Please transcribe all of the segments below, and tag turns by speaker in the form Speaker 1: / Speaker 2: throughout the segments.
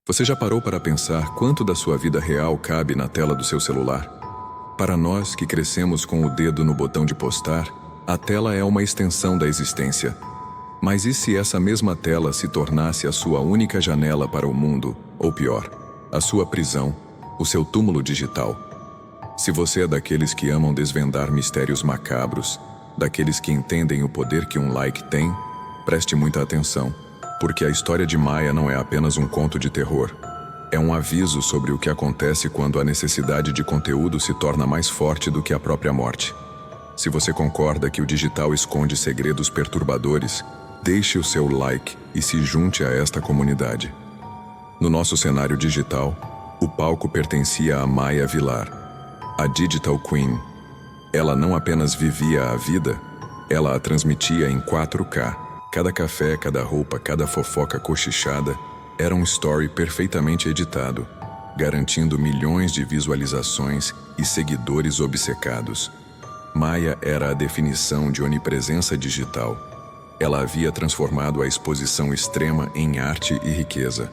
Speaker 1: Você já parou para pensar quanto da sua vida real cabe na tela do seu celular? Para nós que crescemos com o dedo no botão de postar, a tela é uma extensão da existência. Mas e se essa mesma tela se tornasse a sua única janela para o mundo, ou pior, a sua prisão, o seu túmulo digital? Se você é daqueles que amam desvendar mistérios macabros, daqueles que entendem o poder que um like tem, preste muita atenção, porque a história de Maya não é apenas um conto de terror. É um aviso sobre o que acontece quando a necessidade de conteúdo se torna mais forte do que a própria morte. Se você concorda que o digital esconde segredos perturbadores, deixe o seu like e se junte a esta comunidade. No nosso cenário digital, o palco pertencia a Maya Villar, a Digital Queen. Ela não apenas vivia a vida, ela a transmitia em 4K. Cada café, cada roupa, cada fofoca cochichada era um story perfeitamente editado, garantindo milhões de visualizações e seguidores obcecados. Maya era a definição de onipresença digital. Ela havia transformado a exposição extrema em arte e riqueza.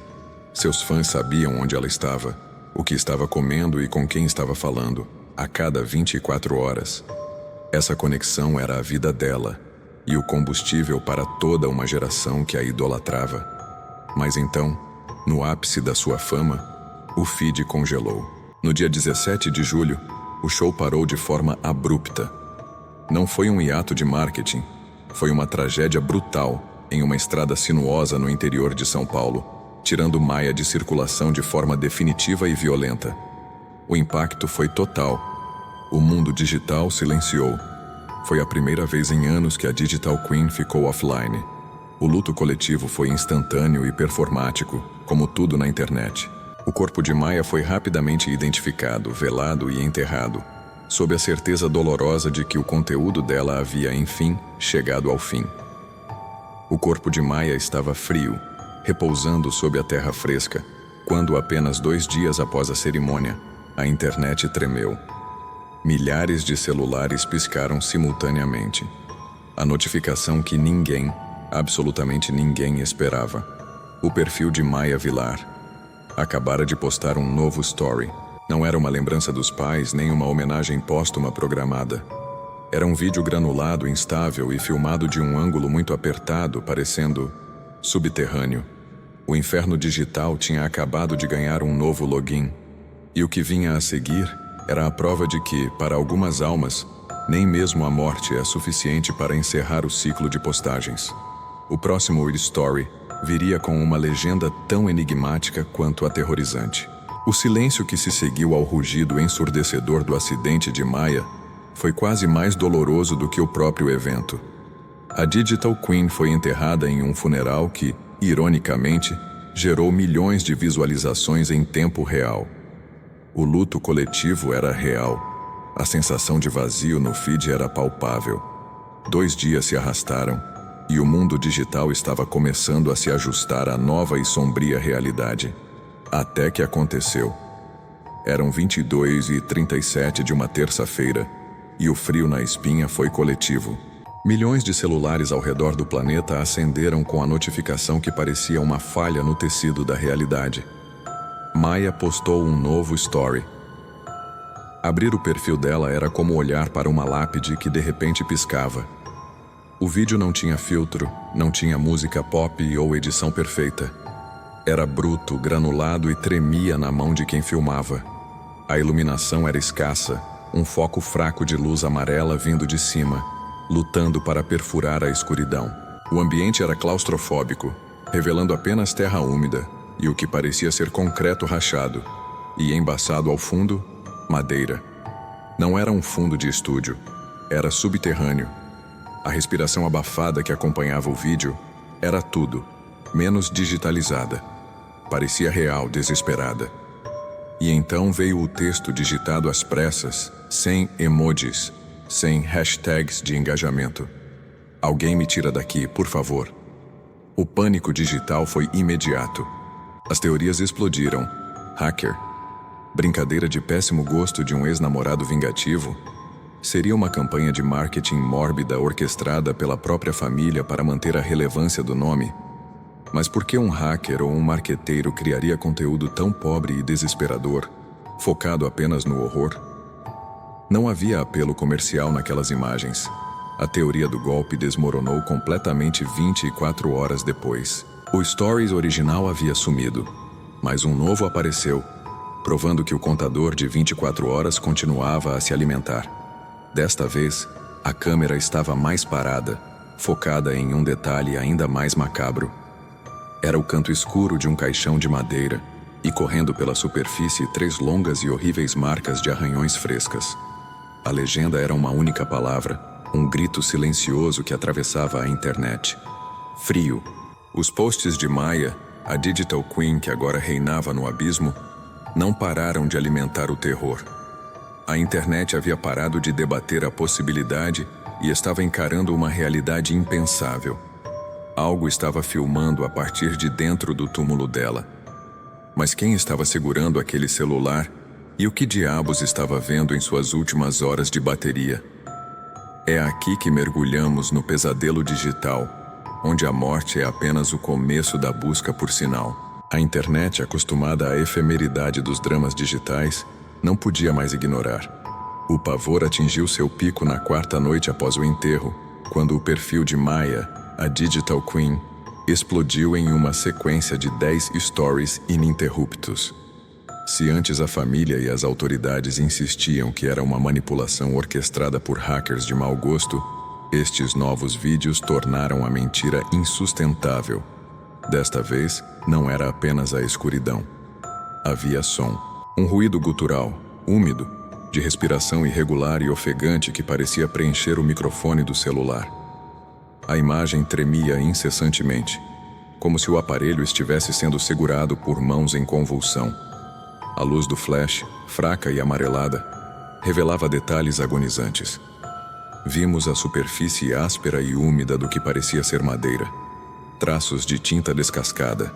Speaker 1: Seus fãs sabiam onde ela estava, o que estava comendo e com quem estava falando, a cada 24 horas. Essa conexão era a vida dela e o combustível para toda uma geração que a idolatrava. Mas então, no ápice da sua fama, o feed congelou. No dia 17 de julho, o show parou de forma abrupta. Não foi um hiato de marketing, foi uma tragédia brutal em uma estrada sinuosa no interior de São Paulo, tirando Maya de circulação de forma definitiva e violenta. O impacto foi total. O mundo digital silenciou. Foi a primeira vez em anos que a Digital Queen ficou offline. O luto coletivo foi instantâneo e performático, como tudo na internet. O corpo de Maya foi rapidamente identificado, velado e enterrado, sob a certeza dolorosa de que o conteúdo dela havia, enfim, chegado ao fim. O corpo de Maya estava frio, repousando sob a terra fresca, quando apenas 2 dias após a cerimônia, a internet tremeu. Milhares de celulares piscaram simultaneamente. A notificação que ninguém, absolutamente ninguém, esperava. O perfil de Maya Villar acabara de postar um novo story. Não era uma lembrança dos pais, nem uma homenagem póstuma programada. Era um vídeo granulado, instável e filmado de um ângulo muito apertado, parecendo subterrâneo. O inferno digital tinha acabado de ganhar um novo login. E o que vinha a seguir era a prova de que, para algumas almas, nem mesmo a morte é suficiente para encerrar o ciclo de postagens. O próximo story viria com uma legenda tão enigmática quanto aterrorizante. O silêncio que se seguiu ao rugido ensurdecedor do acidente de Maya foi quase mais doloroso do que o próprio evento. A Digital Queen foi enterrada em um funeral que, ironicamente, gerou milhões de visualizações em tempo real. O luto coletivo era real. A sensação de vazio no feed era palpável. 2 dias se arrastaram e o mundo digital estava começando a se ajustar à nova e sombria realidade. Até que aconteceu. Eram 22h37 de uma terça-feira e o frio na espinha foi coletivo. Milhões de celulares ao redor do planeta acenderam com a notificação que parecia uma falha no tecido da realidade. Maya postou um novo story. Abrir o perfil dela era como olhar para uma lápide que de repente piscava. O vídeo não tinha filtro, não tinha música pop ou edição perfeita. Era bruto, granulado e tremia na mão de quem filmava. A iluminação era escassa, um foco fraco de luz amarela vindo de cima, lutando para perfurar a escuridão. O ambiente era claustrofóbico, revelando apenas terra úmida e o que parecia ser concreto rachado, e embaçado ao fundo, madeira. Não era um fundo de estúdio, era subterrâneo. A respiração abafada que acompanhava o vídeo era tudo, menos digitalizada. Parecia real, desesperada. E então veio o texto digitado às pressas, sem emojis, sem hashtags de engajamento. Alguém me tira daqui, por favor. O pânico digital foi imediato. As teorias explodiram. Hacker. Brincadeira de péssimo gosto de um ex-namorado vingativo. Seria uma campanha de marketing mórbida orquestrada pela própria família para manter a relevância do nome. Mas por que um hacker ou um marqueteiro criaria conteúdo tão pobre e desesperador, focado apenas no horror? Não havia apelo comercial naquelas imagens. A teoria do golpe desmoronou completamente 24 horas depois. O Stories original havia sumido, mas um novo apareceu, provando que o contador de 24 horas continuava a se alimentar. Desta vez, a câmera estava mais parada, focada em um detalhe ainda mais macabro. Era o canto escuro de um caixão de madeira, e correndo pela superfície 3 longas e horríveis marcas de arranhões frescas. A legenda era uma única palavra, um grito silencioso que atravessava a internet. Frio. Os posts de Maya, a Digital Queen que agora reinava no abismo, não pararam de alimentar o terror. A internet havia parado de debater a possibilidade e estava encarando uma realidade impensável. Algo estava filmando a partir de dentro do túmulo dela. Mas quem estava segurando aquele celular e o que diabos estava vendo em suas últimas horas de bateria? É aqui que mergulhamos no pesadelo digital, onde a morte é apenas o começo da busca por sinal. A internet, acostumada à efemeridade dos dramas digitais, não podia mais ignorar. O pavor atingiu seu pico na 4ª noite após o enterro, quando o perfil de Maya, a Digital Queen, explodiu em uma sequência de 10 stories ininterruptos. Se antes a família e as autoridades insistiam que era uma manipulação orquestrada por hackers de mau gosto, estes novos vídeos tornaram a mentira insustentável. Desta vez, não era apenas a escuridão. Havia som. Um ruído gutural, úmido, de respiração irregular e ofegante que parecia preencher o microfone do celular. A imagem tremia incessantemente, como se o aparelho estivesse sendo segurado por mãos em convulsão. A luz do flash, fraca e amarelada, revelava detalhes agonizantes. Vimos a superfície áspera e úmida do que parecia ser madeira, traços de tinta descascada,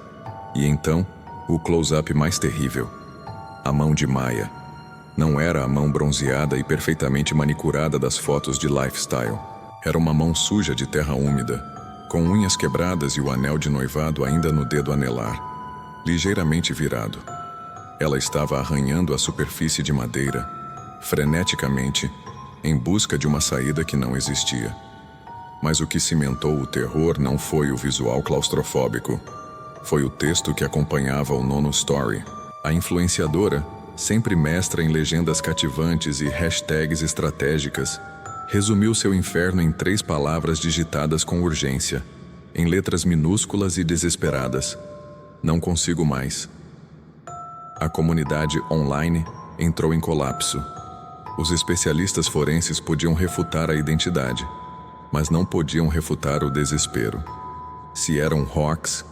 Speaker 1: e então, o close-up mais terrível. A mão de Maya. Não era a mão bronzeada e perfeitamente manicurada das fotos de lifestyle. Era uma mão suja de terra úmida, com unhas quebradas e o anel de noivado ainda no dedo anelar, ligeiramente virado. Ela estava arranhando a superfície de madeira, freneticamente, em busca de uma saída que não existia. Mas o que cimentou o terror não foi o visual claustrofóbico. Foi o texto que acompanhava o 9º story. A influenciadora, sempre mestra em legendas cativantes e hashtags estratégicas, resumiu seu inferno em 3 palavras digitadas com urgência, em letras minúsculas e desesperadas. Não consigo mais. A comunidade online entrou em colapso. Os especialistas forenses podiam refutar a identidade, mas não podiam refutar o desespero. Se era um hoax,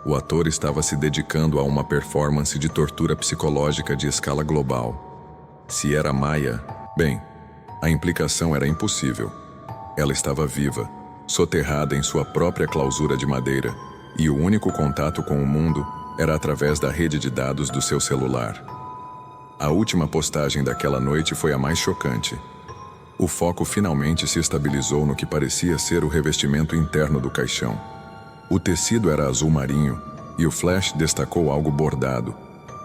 Speaker 1: o ator estava se dedicando a uma performance de tortura psicológica de escala global. Se era Maya, bem, a implicação era impossível. Ela estava viva, soterrada em sua própria clausura de madeira, e o único contato com o mundo era através da rede de dados do seu celular. A última postagem daquela noite foi a mais chocante. O foco finalmente se estabilizou no que parecia ser o revestimento interno do caixão. O tecido era azul marinho, e o flash destacou algo bordado,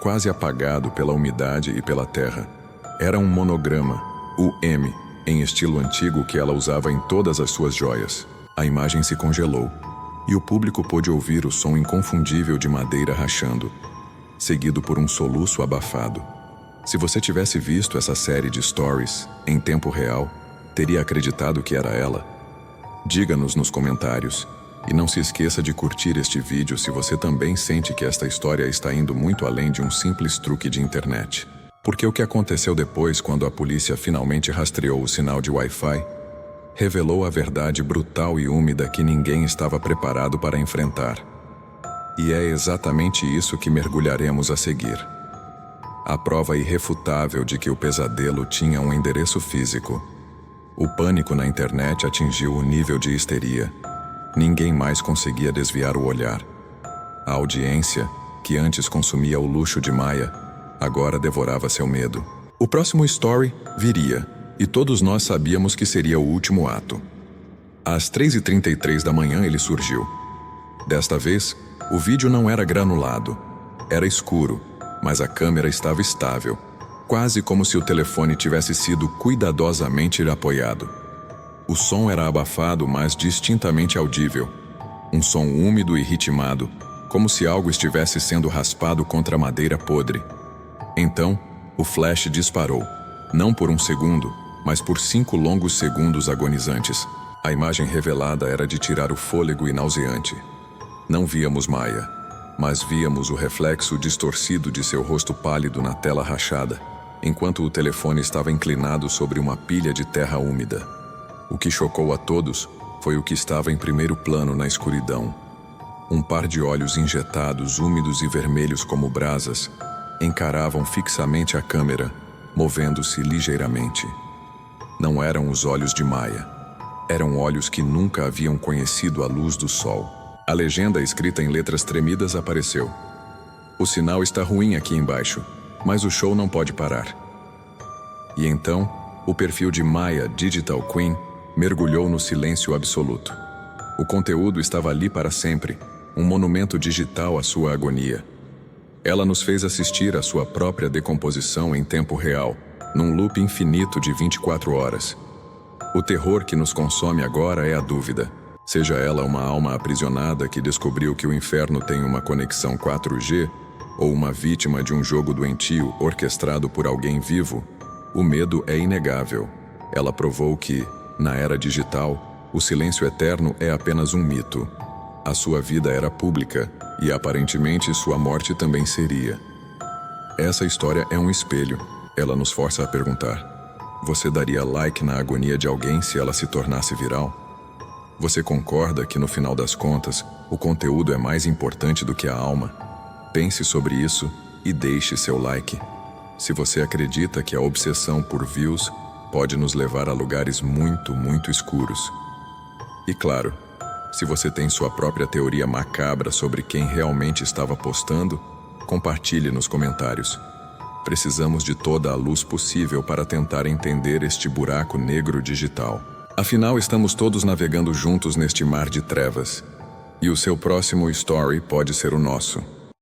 Speaker 1: quase apagado pela umidade e pela terra. Era um monograma, o M, em estilo antigo que ela usava em todas as suas joias. A imagem se congelou, e o público pôde ouvir o som inconfundível de madeira rachando, seguido por um soluço abafado. Se você tivesse visto essa série de stories em tempo real, teria acreditado que era ela? Diga-nos nos comentários, e não se esqueça de curtir este vídeo se você também sente que esta história está indo muito além de um simples truque de internet. Porque o que aconteceu depois, quando a polícia finalmente rastreou o sinal de Wi-Fi, revelou a verdade brutal e úmida que ninguém estava preparado para enfrentar. E é exatamente isso que mergulharemos a seguir. A prova irrefutável de que o pesadelo tinha um endereço físico. O pânico na internet atingiu o nível de histeria. Ninguém mais conseguia desviar o olhar. A audiência, que antes consumia o luxo de Maya, agora devorava seu medo. O próximo story viria, e todos nós sabíamos que seria o último ato. Às 3h33 da manhã ele surgiu. Desta vez, O vídeo não era granulado. Era escuro, mas a câmera estava estável, quase como se o telefone tivesse sido cuidadosamente apoiado. O som era abafado, mas distintamente audível. Um som úmido e ritmado, como se algo estivesse sendo raspado contra madeira podre. Então, o flash disparou, não por um segundo, mas por 5 longos segundos agonizantes. A imagem revelada era de tirar o fôlego e nauseante. Não víamos Maya, mas víamos o reflexo distorcido de seu rosto pálido na tela rachada, enquanto o telefone estava inclinado sobre uma pilha de terra úmida. O que chocou a todos foi o que estava em primeiro plano na escuridão. Um par de olhos injetados, úmidos e vermelhos como brasas, encaravam fixamente a câmera, movendo-se ligeiramente. Não eram os olhos de Maya. Eram olhos que nunca haviam conhecido a luz do sol. A legenda escrita em letras tremidas apareceu. O sinal está ruim aqui embaixo, mas o show não pode parar. E então, o perfil de Maya Digital Queen mergulhou no silêncio absoluto. O conteúdo estava ali para sempre, um monumento digital à sua agonia. Ela nos fez assistir à sua própria decomposição em tempo real, num loop infinito de 24 horas. O terror que nos consome agora é a dúvida. Seja ela uma alma aprisionada que descobriu que o inferno tem uma conexão 4G, ou uma vítima de um jogo doentio orquestrado por alguém vivo, o medo é inegável. Ela provou que, na era digital, o silêncio eterno é apenas um mito. A sua vida era pública, e aparentemente sua morte também seria. Essa história é um espelho. Ela nos força a perguntar: você daria like na agonia de alguém se ela se tornasse viral? Você concorda que, no final das contas, o conteúdo é mais importante do que a alma? Pense sobre isso e deixe seu like. Se você acredita que a obsessão por views pode nos levar a lugares muito, muito escuros. E claro, se você tem sua própria teoria macabra sobre quem realmente estava postando, compartilhe nos comentários. Precisamos de toda a luz possível para tentar entender este buraco negro digital. Afinal, estamos todos navegando juntos neste mar de trevas. E o seu próximo story pode ser o nosso.